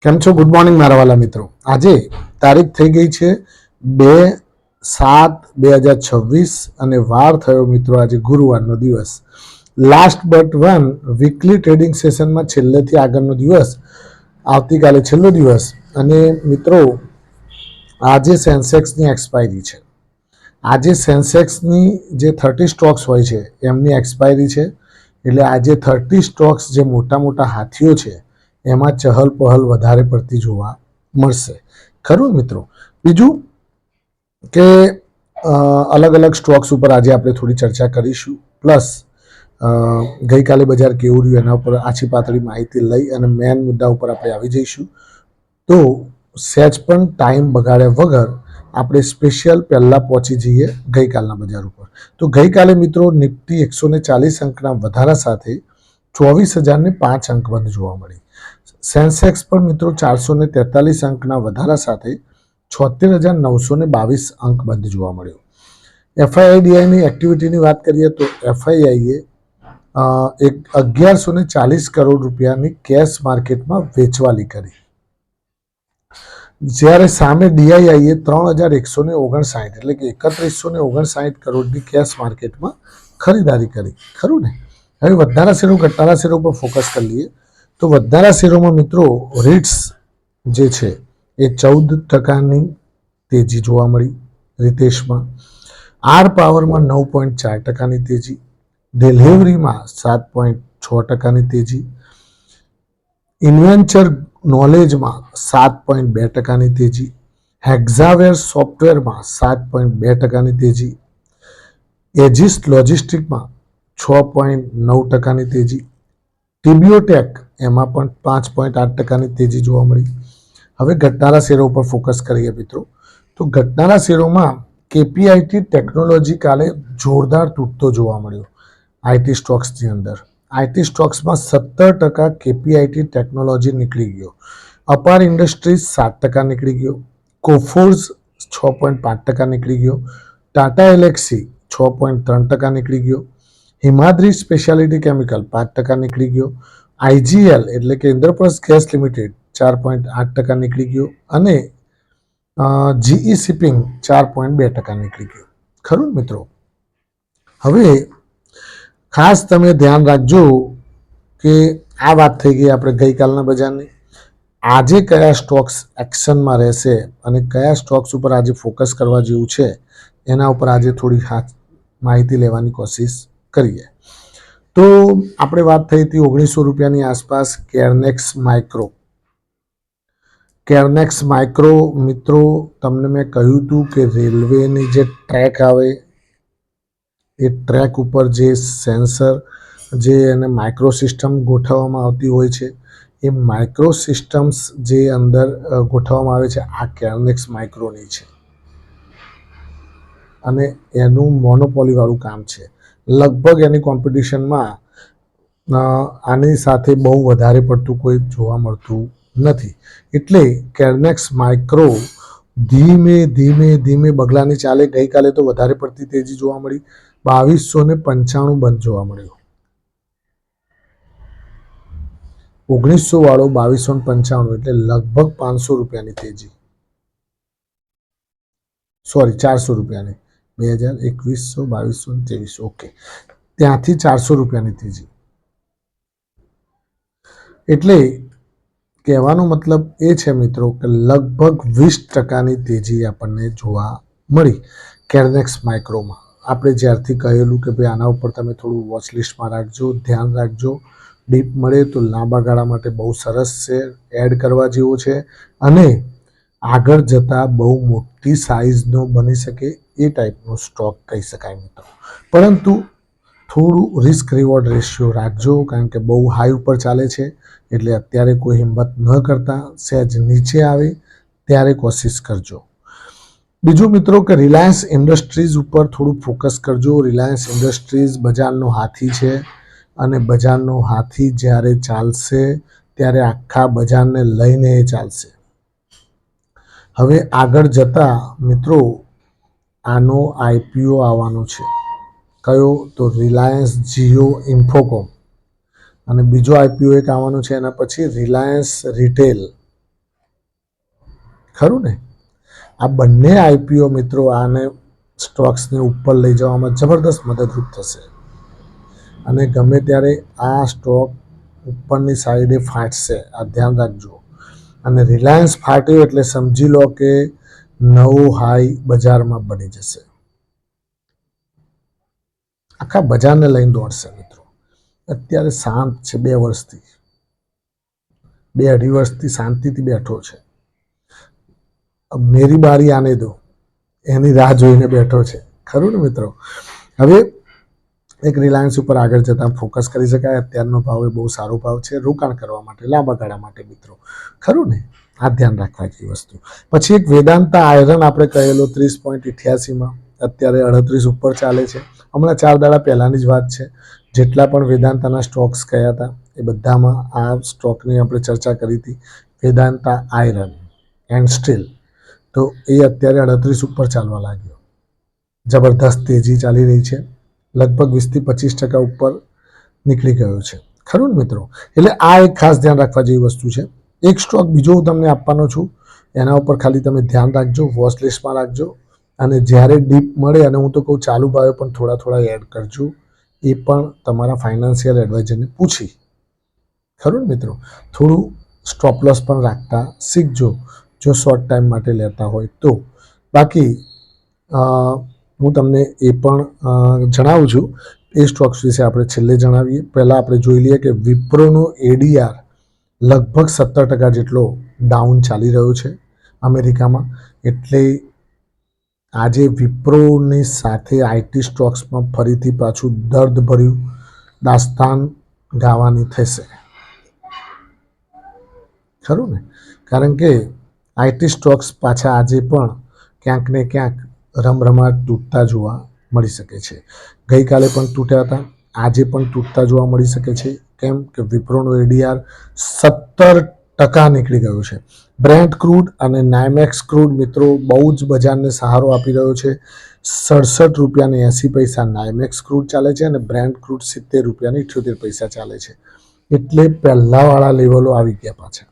કેમ છો? Good morning મારા વાલા મિત્રો. આજે તારીખ થઈ ગઈ છે 2/7/2026 અને વાર થયો મિત્રો આજે ગુરુવારનો દિવસ. Last but one weekly trading સેશનમાં છેલ્લેથી આગળનો દિવસ, આવતીકાલે છેલ્લો દિવસ. અને મિત્રો આજે સેન્સેક્સની એક્સપાયરી છે. આજે સેન્સેક્સની જે 30 સ્ટોક્સ હોય છે એમની એક્સપાયરી છે. એટલે આજે 30 સ્ટોક્સ જે મોટા મોટા હાથીઓ છે એમાં ચહલ પહલ વધારે પડતી જોવા મળશે. ખરું મિત્રો? બીજું કે અલગ અલગ સ્ટોક્સ ઉપર આજે આપણે થોડી ચર્ચા કરીશું. પ્લસ ગઈકાલે બજાર કેવું રહ્યું એના ઉપર આછી પાતળી માહિતી લઈ અને મેન મુદ્દા ઉપર આપણે આવી જઈશું. તો સહેજ પણ ટાઈમ બગાડ્યા વગર આપણે સ્પેશિયલ પહેલાં પહોંચી જઈએ ગઈકાલના બજાર ઉપર. તો ગઈકાલે મિત્રો નિફ્ટી 140 અંકના વધારા સાથે 24,005 અંક બંધ જોવા મળી. સેન્સેક્સ પણ મિત્રો 443 અંકના વધારા સાથે 76,922 અંક બંધ જોવા મળ્યો. એફઆઈઆઈડીઆઈની એક્ટિવિટીની વાત કરીએ તો એફઆઈઆઈએ 1,140 કરોડ રૂપિયાની કેશ માર્કેટમાં વેચવાલી કરી, જ્યારે સામે ડીઆઈઆઈએ 3,159 એટલે કે 3,159 કરોડની કેશ માર્કેટમાં ખરીદારી કરી. ખરું ને? હવે વધનારા શેરો ઘટનારા શેરો પર ફોકસ કરી લઈએ. તો વધનારા શેરોમાં મિત્રો રીટ્સ જે છે એ 14% તેજી જોવા મળી રીતેશમાં. આર પાવરમાં 9.4% તેજી, ડિલિવરીમાં 7.6% તેજી, ઇન્વેન્ચર નોલેજમાં 7.2% તેજી, હેક્ઝાવેર સોફ્ટવેરમાં 7.2% તેજી, એજિસ લોજિસ્ટિકમાં 6.9% તેજી, ટીબીઓટેક એમાં પણ 5.8% તેજી જોવા મળી. હવે ઘટનારા શેરો ઉપર ફોકસ કરીએ મિત્રો. તો ઘટનારા શેરોમાં કેપીઆઈટી ટેકનોલોજી કાલે જોરદાર તૂટતો જોવા મળ્યો આઈટી સ્ટોક્સની અંદર. આઈટી સ્ટોક્સમાં 17% કેપીઆઈટી ટેકનોલોજી નીકળી ગયો. અપાર ઇન્ડસ્ટ્રીઝ 7% નીકળી ગયો. કોફોર્સ 6.5% નીકળી ગયો. ટાટા એલેક્સી 6.3% નીકળી ગયો. હિમાદ્રી સ્પેશિયાલિટી કેમિકલ 5% નીકળી ગયો. આઈજીએલ એટલે કે ઇન્દ્રપ્રસ્થ ગેસ લિમિટેડ 4.8% નીકળી ગયો. અને જીઈ શિપિંગ 4.2% નીકળી ગયો. ખરું મિત્રો? હવે ખાસ તમે ધ્યાન રાખજો કે આ વાત થઈ ગઈ આપણે ગઈકાલના બજારની. આજે કયા સ્ટોક્સ એક્શનમાં રહેશે અને કયા સ્ટોક્સ ઉપર આજે ફોકસ કરવા જેવું છે એના ઉપર આજે થોડી માહિતી લેવાની કોશિશ કરીએ. તો આપણે વાત થઈ હતી 1900 રૂપિયાની આસપાસ કેરનેક્સ માઇક્રો. કેરનેક્સ માઇક્રો મિત્રો તમને મેં કહ્યું હતું કે રેલવેની જે ટ્રેક આવે એ ટ્રેક ઉપર જે સેન્સર જે એને માઇક્રો સિસ્ટમ ગોઠવવામાં આવતી હોય છે એ માઇક્રો સિસ્ટમ્સ જે અંદર ગોઠવવામાં આવે છે આ કેરનેક્સ માઇક્રોની છે અને એનું મોનોપોલીવાળું કામ છે. લગભગ એની કોમ્પિટિશનમાં આની સાથે બહુ વધારે પડતું કોઈ જોવા મળતું નથી. એટલે કેરનેક્સ માઇક્રો ધીમે ધીમે ધીમે બગલાની ચાલે. ગઈકાલે તો વધારે પડતી તેજી જોવા મળી. 2295 બંધ જોવા મળ્યો. 1900 વાળો 2295 એટલે લગભગ 500 રૂપિયાની તેજી. સોરી 400 રૂપિયાની. 2100, 2223 ઓકે, ત્યાંથી 400 રૂપિયાની તેજી. એટલે કહેવાનો મતલબ એ છે મિત્રો કે લગભગ 20%ની તેજી આપણને જોવા મળી કેરનેક્સ માઇક્રોમાં. આપણે જ્યારથી કહેલું કે ભાઈ આના ઉપર તમે થોડું વોચ લિસ્ટમાં રાખજો, ધ્યાન રાખજો. ડીપ મળે તો લાંબા ગાળા માટે બહુ સરસ છે, એડ કરવા જેવો છે અને આગળ જતાં બહુ મોટી સાઇઝનો બની શકે એ ટાઈપનો સ્ટોક કહી શકાય મિત્રો. પરંતુ થોડું રિસ્ક રિવોર્ડ રેશિયો રાખજો, કારણ કે બહુ હાઈ ઉપર ચાલે છે. એટલે અત્યારે કોઈ હિંમત ન કરતા સહેજ નીચે આવે ત્યારે કોશિશ કરજો. બીજું મિત્રો કે રિલાયન્સ ઇન્ડસ્ટ્રીઝ ઉપર થોડું ફોકસ કરજો. રિલાયન્સ ઇન્ડસ્ટ્રીઝ બજારનો હાથી છે અને બજારનો હાથી જ્યારે ચાલશે ત્યારે આખા બજારને લઈને એ ચાલશે. હવે આગળ જતાં મિત્રો આનો આઈપીઓ આવવાનો છે. કયો? તો રિલાયન્સ જીઓ ઇન્ફોકોમ. અને બીજો આઈપીઓ એક આવવાનો છે એના પછી રિલાયન્સ રિટેલ. ખરું ને? આ બંને આઈપીઓ મિત્રો આને સ્ટોક્સને ઉપર લઈ જવામાં જબરદસ્ત મદદરૂપ થશે અને ગમે ત્યારે આ સ્ટોક ઉપરની સાઈડે ફાટશે, આ ધ્યાન રાખજો. અને રિલાયન્સ ફાટ્યો એટલે સમજી લો કે નવું હાઈ બજારમાં બની જશે, આખા બજારને લઈને દોડશે મિત્રો. અત્યારે શાંત છે, 2-2.5 વર્ષથી શાંતિથી બેઠો છે. મેરી બારી આને દો, એની રાહ જોઈને બેઠો છે, ખરું ને મિત્રો? હવે એક રિલાયન્સ ઉપર આગળ જતાં ફોકસ કરી શકાય. અત્યારનો ભાવ એ બહુ સારો ભાવ છે રોકાણ કરવા માટે, લાંબા ગાળા માટે મિત્રો, ખરું ને? આ ધ્યાન રાખવા જેવી વસ્તુ. પછી એક વેદાંતા આયરન આપણે કહેલો 30.88માં, અત્યારે 38 ઉપર ચાલે છે. હમણાં 4 દાડા પહેલાંની જ વાત છે. જેટલા પણ વેદાંતાના સ્ટોક્સ કયા હતા એ બધામાં આ સ્ટોકની આપણે ચર્ચા કરી હતી, વેદાંતા આયરન એન્ડ સ્ટીલ. તો એ અત્યારે 38 ઉપર ચાલવા લાગ્યો, જબરદસ્ત તેજી ચાલી રહી છે, લગભગ 20-25% ઉપર નીકળી ગયો છે, ખરું ને મિત્રો? એટલે આ એક ખાસ ધ્યાન રાખવા જેવી વસ્તુ છે. એક સ્ટોક બીજો હું તમને આપવાનો છું, એના ઉપર ખાલી તમે ધ્યાન રાખજો, વોચ લિસ્ટમાં રાખજો. અને જ્યારે ડીપ મળે, અને હું તો કહું ચાલુ ભાવે પણ થોડા થોડા એડ કરજો, એ પણ તમારા ફાઇનાન્શિયલ એડવાઇઝરને પૂછી, ખરું ને મિત્રો? થોડું સ્ટોપ લોસ પણ રાખતા શીખજો જો શોર્ટ ટાઈમ માટે લેતા હોય તો. બાકી હું તમને એ પણ જણાવું છું, એ સ્ટોક્સ વિશે આપણે છેલ્લે જણાવીએ. પહેલાં આપણે જોઈ લઈએ કે વિપ્રોનો એડીઆર લગભગ 17% જેટલો ડાઉન ચાલી રહ્યો છે અમેરિકામાં. એટલે આજે વિપ્રોની સાથે આઈટી સ્ટોક્સમાં ફરીથી પાછું દર્દભર્યું દાસ્તાન ગાવાની થશે, ખરું ને? કારણ કે આઈટી સ્ટોક્સ પાછા આજે પણ ક્યાંક ને ક્યાંક રમરમાટ તૂટતા જોવા મળી શકે છે. ગઈકાલે પણ તૂટ્યા હતા, આજે પણ તૂટતા જોવા મળી શકે છે. કેમ કે વિપ્રોનો એડીઆર 17% નીકળી ગયો છે. બ્રેન્ટ ક્રૂડ અને નાયમેક્સ ક્રૂડ મિત્રો બહુ જ બજારને સહારો આપી રહ્યો છે. 67 રૂપિયાને 80 પૈસા નાયમેક્સ ક્રૂડ ચાલે છે અને બ્રેન્ટ ક્રૂડ 70 રૂપિયાને 78 પૈસા ચાલે છે. એટલે પહેલાવાળા લેવલો આવી ગયા પાછા,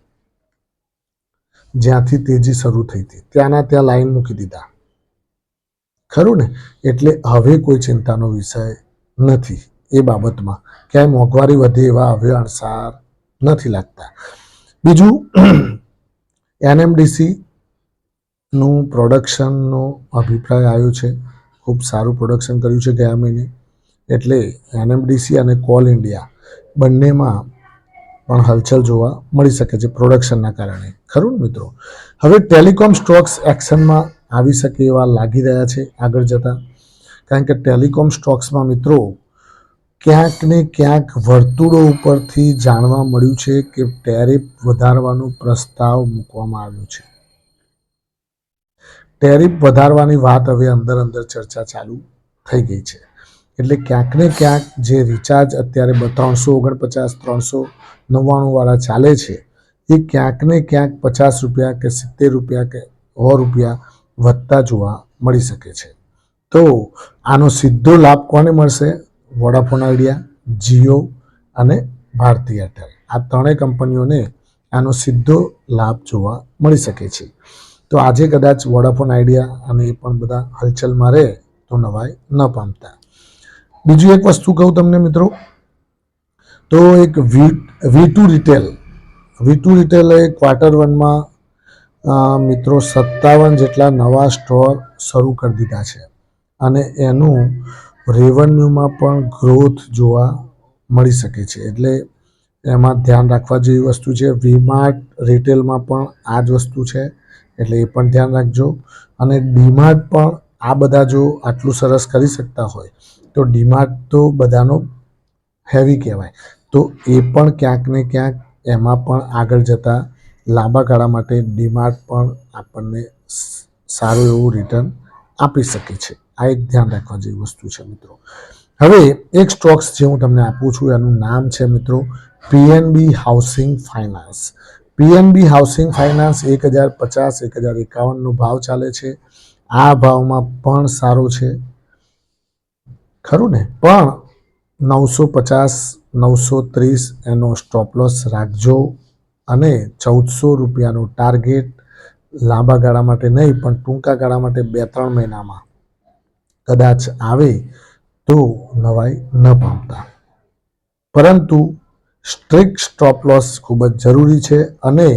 જ્યાંથી તેજી શરૂ થઈ હતી ત્યાંના ત્યાં લાઈન મૂકી દીધા, ખરું ને? એટલે હવે કોઈ ચિંતાનો વિષય નથી એ બાબતમાં, ક્યાંય મોંઘવારી વધે એવા હવે અણસાર નથી લાગતા. બીજું, એનએમડીસીનું પ્રોડક્શનનો અભિપ્રાય આવ્યો છે, ખૂબ સારું પ્રોડક્શન કર્યું છે ગયા મહિને. એટલે એનએમડીસી અને કોલ ઇન્ડિયા બંનેમાં પણ હલચલ જોવા મળી શકે છે પ્રોડક્શનના કારણે, ખરું ને મિત્રો? હવે ટેલિકોમ સ્ટોક્સ એક્શનમાં આવી શકે એવા લાગી રહ્યા છે આગળ જતાં. કારણ કે ટેલિકોમ સ્ટોક્સમાં મિત્રો ક્યાંક ને ક્યાંક વર્તુળો ઉપરથી જાણવા મળ્યું છે કે ટેરિફ વધારવાનો પ્રસ્તાવ મૂકવામાં આવ્યો છે. ટેરિફ વધારવાની વાત હવે અંદર અંદર ચર્ચા ચાલુ થઈ ગઈ છે. એટલે ક્યાંક ને ક્યાંક જે રિચાર્જ અત્યારે 349-399 વાળા ચાલે છે, એ ક્યાંક ને ક્યાંક 50 રૂપિયા કે 70 રૂપિયા કે 100 રૂપિયા વધતા જોવા મળી શકે છે. તો આનો સીધો લાભ કોને મળશે? વોડાફોન આઈડિયા, જીઓ અને ભારતી એરટેલ, આ ત્રણેય કંપનીઓને આનો સીધો લાભ જોવા મળી શકે છે. તો આજે કદાચ વોડાફોન આઈડિયા અને એ પણ બધા હલચલમાં રહે તો નવાઈ ન પામતા. બીજું એક વસ્તુ કહું તમને મિત્રો, તો એક V2 રિટેલે ક્વાર્ટર 1માં મિત્રો 57 જેટલા નવા સ્ટોર શરૂ કરી દીધા છે અને એનું રેવન્યુમાં પણ ગ્રોથ જોવા મળી શકે છે. એટલે એમાં ધ્યાન રાખવા જેવી વસ્તુ છે. વીમાર્ટ રિટેલમાં પણ આ જ વસ્તુ છે, એટલે એ પણ ધ્યાન રાખજો. અને ડીમાર્ટ પણ આ બધા જો આટલું સરસ કરી શકતા હોય તો ડીમાર્ટ તો બધાનો હેવી કહેવાય, તો એ પણ ક્યાંક ને ક્યાંક એમાં પણ આગળ જતાં લાંબા ગાળા માટે ડીમાર્ટ પણ આપણને સારું એવું રિટર્ન આપી શકે છે. આ એક ધ્યાન રાખવા જેવી વસ્તુ છે મિત્રો. હવે એક સ્ટોક્સ જે હું તમને આપું છું એનું નામ છે મિત્રો PNB housing finance. PNB housing finance 1050-1051નો ભાવ ચાલે છે. આ ભાવમાં પણ સારો છે, ખરું ને? પણ 950-930 એનો સ્ટોપ લોસ રાખજો અને 1400 રૂપિયાનો ટાર્ગેટ લાંબા ગાળા માટે નહીં પણ ટૂંકા ગાળા માટે 2-3 મહિનામાં કદાચ આવે તો નવાઈ ન પામતા. પરંતુ સ્ટ્રિક્ટ સ્ટોપ લોસ ખૂબ જ જરૂરી છે અને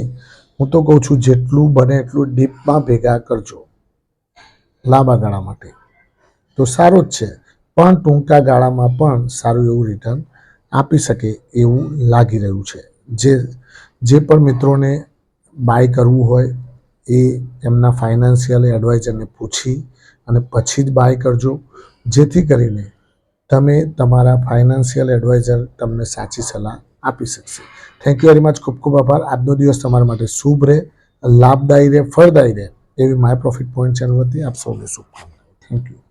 હું તો કહું છું જેટલું બને એટલું ડીપમાં ભેગા કરજો લાંબા ગાળા માટે તો સારું જ છે, પણ ટૂંકા ગાળામાં પણ સારું એવું રિટર્ન આપી શકે એવું લાગી રહ્યું છે. જે પણ મિત્રોને બાય કરવું હોય એ એમના ફાઇનાન્શિયલ એડવાઇઝરને પૂછી અને પછી જ બાય કરજો, જેથી કરીને તમે તમારા ફાઇનાન્શિયલ એડવાઇઝર તમને સાચી સલાહ આપી શકશે. Thank you very much. ખૂબ ખૂબ આભાર. આજનો દિવસ તમારા માટે શુભ રહે, લાભદાયી રહે, ફળદાયી રહે એવી માય પ્રોફિટ પોઈન્ટ ચેનલ વતી આપ સૌને શુભકામનાઓ. Thank you.